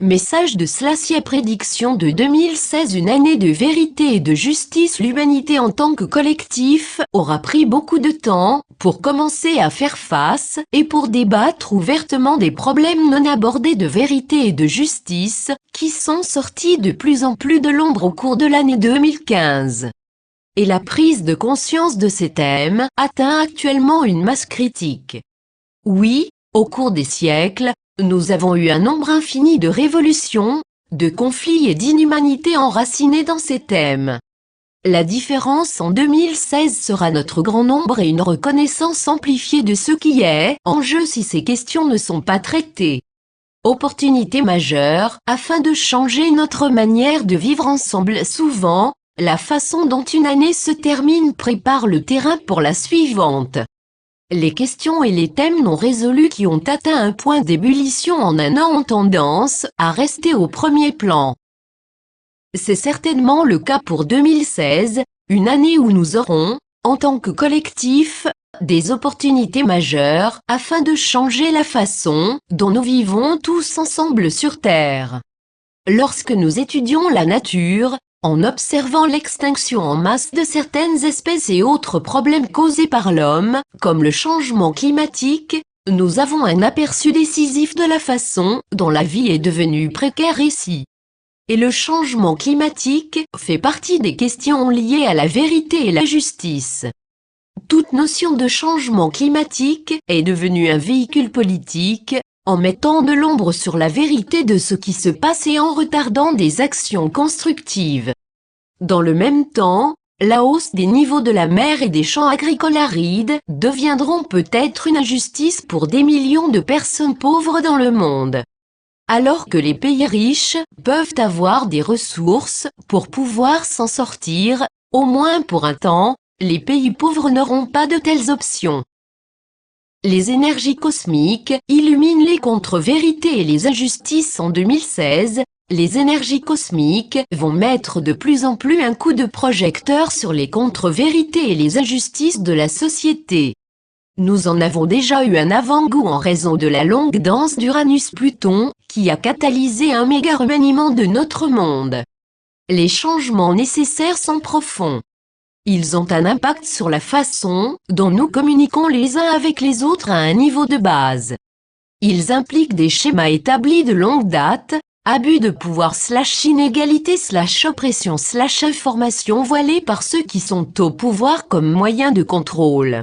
Message de Slacia. Prédiction de 2016. Une année de vérité et de justice. L'humanité en tant que collectif aura pris beaucoup de temps pour commencer à faire face et pour débattre ouvertement des problèmes non abordés de vérité et de justice qui sont sortis de plus en plus de l'ombre au cours de l'année 2015. Et la prise de conscience de ces thèmes atteint actuellement une masse critique. Oui, au cours des siècles, nous avons eu un nombre infini de révolutions, de conflits et d'inhumanités enracinés dans ces thèmes. La différence en 2016 sera notre grand nombre et une reconnaissance amplifiée de ce qui est en jeu si ces questions ne sont pas traitées. Opportunité majeure, afin de changer notre manière de vivre ensemble. Souvent, la façon dont une année se termine prépare le terrain pour la suivante. Les questions et les thèmes non résolus qui ont atteint un point d'ébullition en un an ont tendance à rester au premier plan. C'est certainement le cas pour 2016, une année où nous aurons, en tant que collectif, des opportunités majeures afin de changer la façon dont nous vivons tous ensemble sur Terre. Lorsque nous étudions la nature, en observant l'extinction en masse de certaines espèces et autres problèmes causés par l'homme, comme le changement climatique, nous avons un aperçu décisif de la façon dont la vie est devenue précaire ici. Et le changement climatique fait partie des questions liées à la vérité et la justice. Toute notion de changement climatique est devenue un véhicule politique, en mettant de l'ombre sur la vérité de ce qui se passe et en retardant des actions constructives. Dans le même temps, la hausse des niveaux de la mer et des champs agricoles arides deviendront peut-être une injustice pour des millions de personnes pauvres dans le monde. Alors que les pays riches peuvent avoir des ressources pour pouvoir s'en sortir, au moins pour un temps, les pays pauvres n'auront pas de telles options. Les énergies cosmiques illuminent les contre-vérités et les injustices. En 2016, les énergies cosmiques vont mettre de plus en plus un coup de projecteur sur les contre-vérités et les injustices de la société. Nous en avons déjà eu un avant-goût en raison de la longue danse d'Uranus-Pluton, qui a catalysé un méga remaniement de notre monde. Les changements nécessaires sont profonds. Ils ont un impact sur la façon dont nous communiquons les uns avec les autres à un niveau de base. Ils impliquent des schémas établis de longue date, abus de pouvoir / inégalité / oppression / information voilée par ceux qui sont au pouvoir comme moyen de contrôle.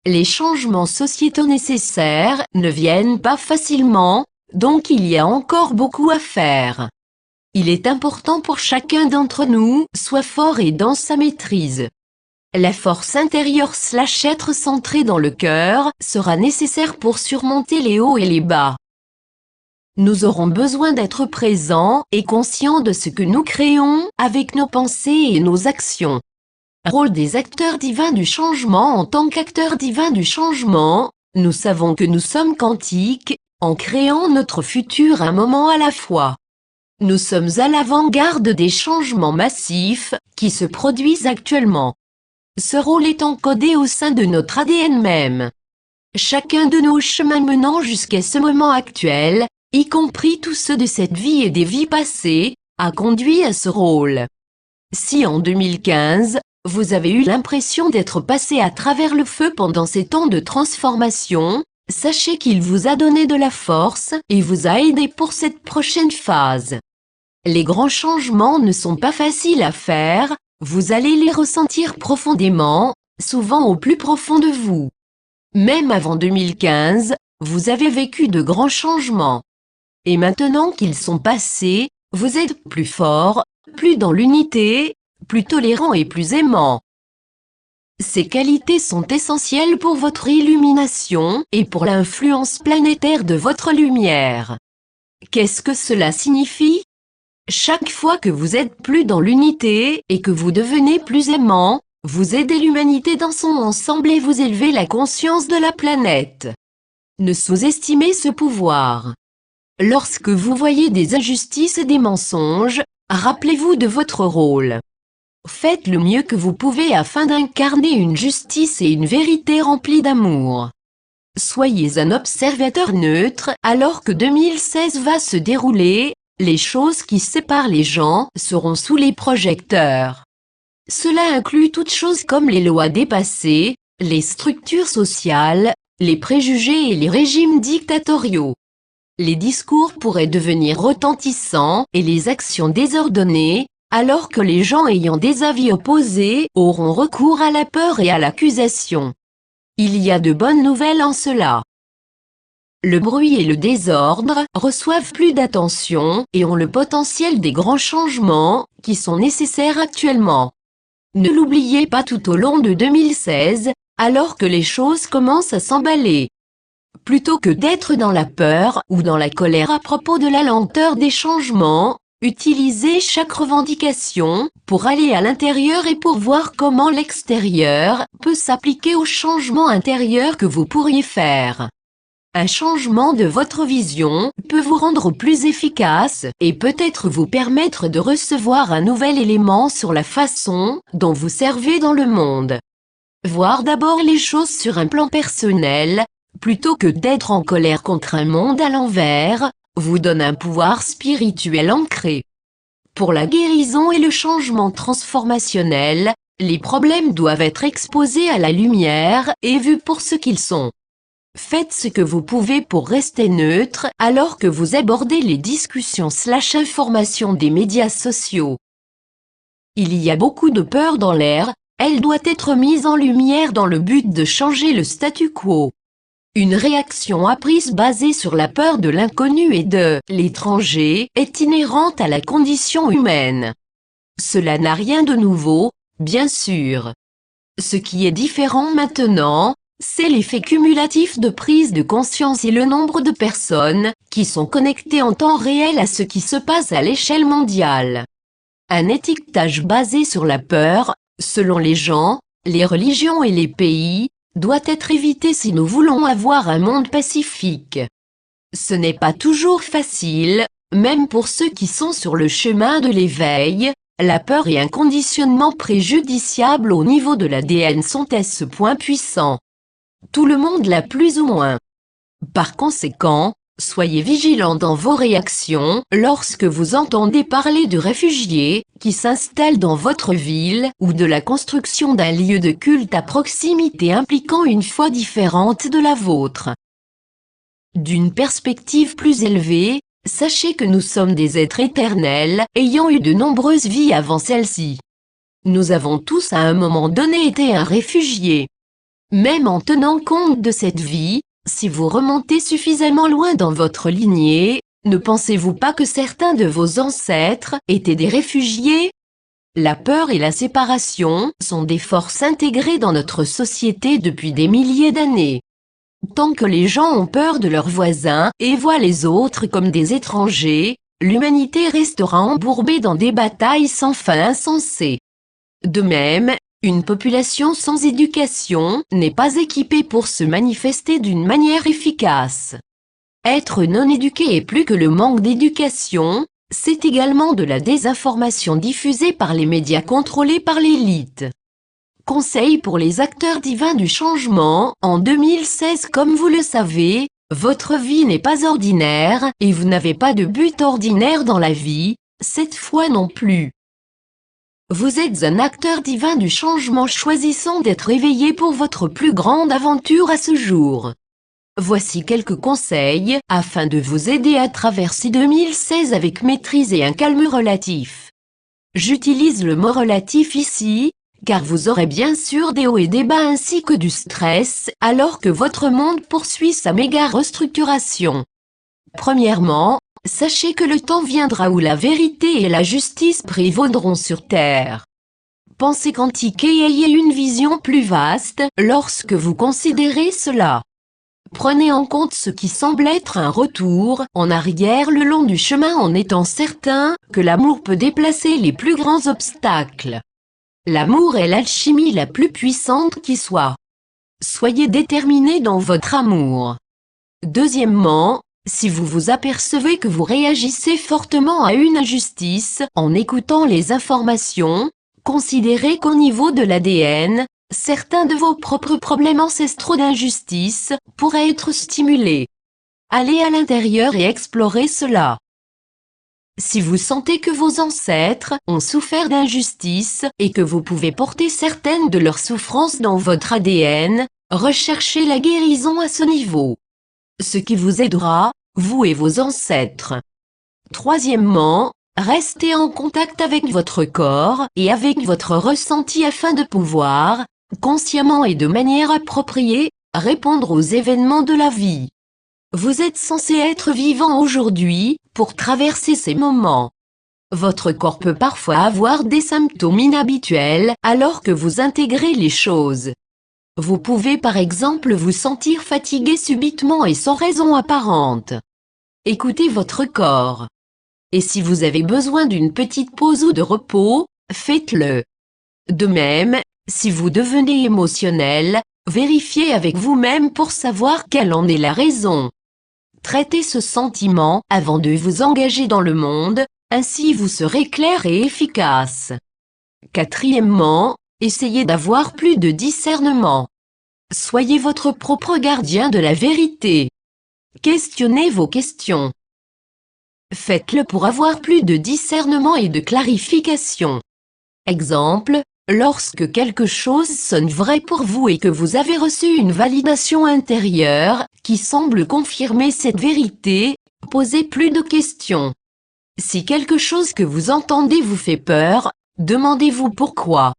Les changements sociétaux nécessaires ne viennent pas facilement, donc il y a encore beaucoup à faire. Il est important pour chacun d'entre nous, soit fort et dans sa maîtrise. La force intérieure / être centré dans le cœur sera nécessaire pour surmonter les hauts et les bas. Nous aurons besoin d'être présents et conscients de ce que nous créons avec nos pensées et nos actions. Rôle des acteurs divins du changement. En tant qu'acteurs divins du changement, nous savons que nous sommes quantiques, en créant notre futur un moment à la fois. Nous sommes à l'avant-garde des changements massifs qui se produisent actuellement. Ce rôle est encodé au sein de notre ADN même. Chacun de nos chemins menant jusqu'à ce moment actuel, y compris tous ceux de cette vie et des vies passées, a conduit à ce rôle. Si en 2015, vous avez eu l'impression d'être passé à travers le feu pendant ces temps de transformation, sachez qu'il vous a donné de la force et vous a aidé pour cette prochaine phase. Les grands changements ne sont pas faciles à faire, vous allez les ressentir profondément, souvent au plus profond de vous. Même avant 2015, vous avez vécu de grands changements. Et maintenant qu'ils sont passés, vous êtes plus fort, plus dans l'unité, plus tolérant et plus aimant. Ces qualités sont essentielles pour votre illumination et pour l'influence planétaire de votre lumière. Qu'est-ce que cela signifie? Chaque fois que vous êtes plus dans l'unité et que vous devenez plus aimant, vous aidez l'humanité dans son ensemble et vous élevez la conscience de la planète. Ne sous-estimez ce pouvoir. Lorsque vous voyez des injustices et des mensonges, rappelez-vous de votre rôle. Faites le mieux que vous pouvez afin d'incarner une justice et une vérité remplies d'amour. Soyez un observateur neutre alors que 2016 va se dérouler, les choses qui séparent les gens seront sous les projecteurs. Cela inclut toutes choses comme les lois dépassées, les structures sociales, les préjugés et les régimes dictatoriaux. Les discours pourraient devenir retentissants et les actions désordonnées, alors que les gens ayant des avis opposés auront recours à la peur et à l'accusation. Il y a de bonnes nouvelles en cela. Le bruit et le désordre reçoivent plus d'attention et ont le potentiel des grands changements qui sont nécessaires actuellement. Ne l'oubliez pas tout au long de 2016, alors que les choses commencent à s'emballer. Plutôt que d'être dans la peur ou dans la colère à propos de la lenteur des changements, utilisez chaque revendication pour aller à l'intérieur et pour voir comment l'extérieur peut s'appliquer au changement intérieur que vous pourriez faire. Un changement de votre vision peut vous rendre plus efficace et peut-être vous permettre de recevoir un nouvel élément sur la façon dont vous servez dans le monde. Voir d'abord les choses sur un plan personnel, plutôt que d'être en colère contre un monde à l'envers, vous donne un pouvoir spirituel ancré. Pour la guérison et le changement transformationnel, les problèmes doivent être exposés à la lumière et vus pour ce qu'ils sont. Faites ce que vous pouvez pour rester neutre alors que vous abordez les discussions/informations des médias sociaux. Il y a beaucoup de peur dans l'air, elle doit être mise en lumière dans le but de changer le statu quo. Une réaction apprise basée sur la peur de l'inconnu et de l'étranger est inhérente à la condition humaine. Cela n'a rien de nouveau, bien sûr. Ce qui est différent maintenant, c'est l'effet cumulatif de prise de conscience et le nombre de personnes qui sont connectées en temps réel à ce qui se passe à l'échelle mondiale. Un étiquetage basé sur la peur, selon les gens, les religions et les pays, doit être évité si nous voulons avoir un monde pacifique. Ce n'est pas toujours facile, même pour ceux qui sont sur le chemin de l'éveil. La peur et un conditionnement préjudiciable au niveau de l'ADN sont à ce point puissants. Tout le monde l'a plus ou moins. Par conséquent, soyez vigilants dans vos réactions lorsque vous entendez parler de réfugiés qui s'installent dans votre ville ou de la construction d'un lieu de culte à proximité impliquant une foi différente de la vôtre. D'une perspective plus élevée, sachez que nous sommes des êtres éternels ayant eu de nombreuses vies avant celle-ci. Nous avons tous à un moment donné été un réfugié. Même en tenant compte de cette vie, si vous remontez suffisamment loin dans votre lignée, ne pensez-vous pas que certains de vos ancêtres étaient des réfugiés? La peur et la séparation sont des forces intégrées dans notre société depuis des milliers d'années. Tant que les gens ont peur de leurs voisins et voient les autres comme des étrangers, l'humanité restera embourbée dans des batailles sans fin insensées. De même, une population sans éducation n'est pas équipée pour se manifester d'une manière efficace. Être non éduqué est plus que le manque d'éducation, c'est également de la désinformation diffusée par les médias contrôlés par l'élite. Conseil pour les acteurs divins du changement, en 2016 comme vous le savez, votre vie n'est pas ordinaire et vous n'avez pas de but ordinaire dans la vie, cette fois non plus. Vous êtes un acteur divin du changement choisissant d'être éveillé pour votre plus grande aventure à ce jour. Voici quelques conseils afin de vous aider à traverser 2016 avec maîtrise et un calme relatif. J'utilise le mot relatif ici, car vous aurez bien sûr des hauts et des bas ainsi que du stress alors que votre monde poursuit sa méga restructuration. Premièrement, sachez que le temps viendra où la vérité et la justice prévaudront sur Terre. Pensez quantique et ayez une vision plus vaste lorsque vous considérez cela. Prenez en compte ce qui semble être un retour en arrière le long du chemin en étant certain que l'amour peut déplacer les plus grands obstacles. L'amour est l'alchimie la plus puissante qui soit. Soyez déterminé dans votre amour. Deuxièmement, si vous vous apercevez que vous réagissez fortement à une injustice en écoutant les informations, considérez qu'au niveau de l'ADN, certains de vos propres problèmes ancestraux d'injustice pourraient être stimulés. Allez à l'intérieur et explorez cela. Si vous sentez que vos ancêtres ont souffert d'injustice et que vous pouvez porter certaines de leurs souffrances dans votre ADN, recherchez la guérison à ce niveau. Ce qui vous aidera, vous et vos ancêtres. Troisièmement, restez en contact avec votre corps et avec votre ressenti afin de pouvoir, consciemment et de manière appropriée, répondre aux événements de la vie. Vous êtes censé être vivant aujourd'hui, pour traverser ces moments. Votre corps peut parfois avoir des symptômes inhabituels alors que vous intégrez les choses. Vous pouvez par exemple vous sentir fatigué subitement et sans raison apparente. Écoutez votre corps. Et si vous avez besoin d'une petite pause ou de repos, faites-le. De même, si vous devenez émotionnel, vérifiez avec vous-même pour savoir quelle en est la raison. Traitez ce sentiment avant de vous engager dans le monde, ainsi vous serez clair et efficace. Quatrièmement, essayez d'avoir plus de discernement. Soyez votre propre gardien de la vérité. Questionnez vos questions. Faites-le pour avoir plus de discernement et de clarification. Exemple, lorsque quelque chose sonne vrai pour vous et que vous avez reçu une validation intérieure qui semble confirmer cette vérité, posez plus de questions. Si quelque chose que vous entendez vous fait peur, demandez-vous pourquoi.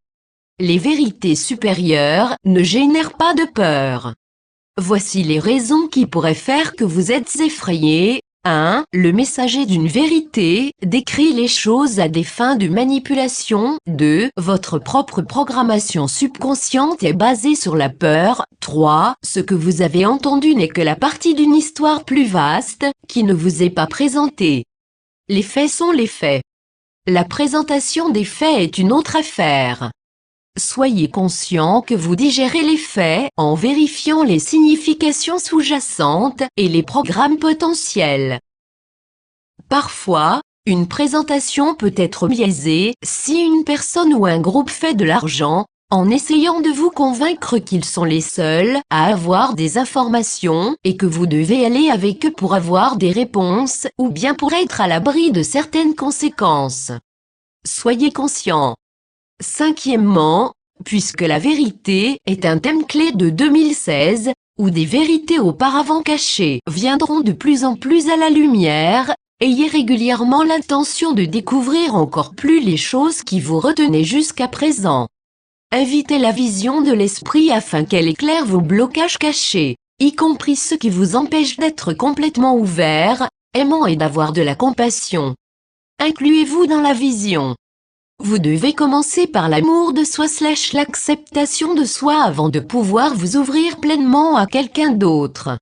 Les vérités supérieures ne génèrent pas de peur. Voici les raisons qui pourraient faire que vous êtes effrayé. 1. Le messager d'une vérité décrit les choses à des fins de manipulation. 2. Votre propre programmation subconsciente est basée sur la peur. 3. Ce que vous avez entendu n'est que la partie d'une histoire plus vaste, qui ne vous est pas présentée. Les faits sont les faits. La présentation des faits est une autre affaire. Soyez conscient que vous digérez les faits en vérifiant les significations sous-jacentes et les programmes potentiels. Parfois, une présentation peut être biaisée si une personne ou un groupe fait de l'argent, en essayant de vous convaincre qu'ils sont les seuls à avoir des informations et que vous devez aller avec eux pour avoir des réponses ou bien pour être à l'abri de certaines conséquences. Soyez conscient. Cinquièmement, puisque la vérité est un thème clé de 2016, où des vérités auparavant cachées viendront de plus en plus à la lumière, ayez régulièrement l'intention de découvrir encore plus les choses qui vous retenaient jusqu'à présent. Invitez la vision de l'esprit afin qu'elle éclaire vos blocages cachés, y compris ceux qui vous empêchent d'être complètement ouvert, aimant et d'avoir de la compassion. Incluez-vous dans la vision. Vous devez commencer par l'amour de soi / l'acceptation de soi avant de pouvoir vous ouvrir pleinement à quelqu'un d'autre.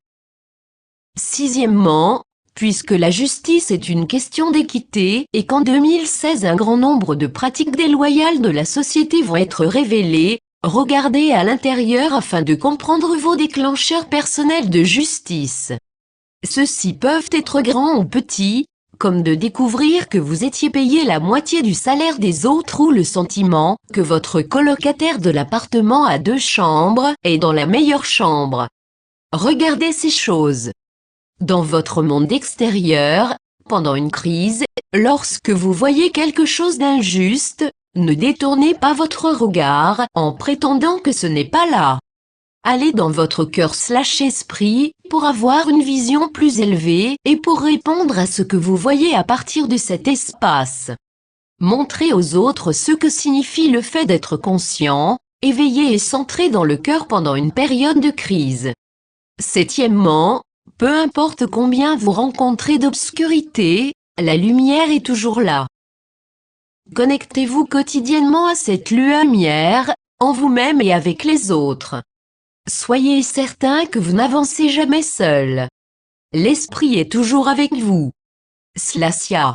Sixièmement, puisque la justice est une question d'équité et qu'en 2016 un grand nombre de pratiques déloyales de la société vont être révélées, regardez à l'intérieur afin de comprendre vos déclencheurs personnels de justice. Ceux-ci peuvent être grands ou petits, comme de découvrir que vous étiez payé la moitié du salaire des autres ou le sentiment que votre colocataire de l'appartement à 2 chambres est dans la meilleure chambre. Regardez ces choses. Dans votre monde extérieur, pendant une crise, lorsque vous voyez quelque chose d'injuste, ne détournez pas votre regard en prétendant que ce n'est pas là. Allez dans votre cœur / esprit pour avoir une vision plus élevée et pour répondre à ce que vous voyez à partir de cet espace. Montrez aux autres ce que signifie le fait d'être conscient, éveillé et centré dans le cœur pendant une période de crise. Septièmement, peu importe combien vous rencontrez d'obscurité, la lumière est toujours là. Connectez-vous quotidiennement à cette lumière, en vous-même et avec les autres. Soyez certain que vous n'avancez jamais seul. L'esprit est toujours avec vous. Slasia.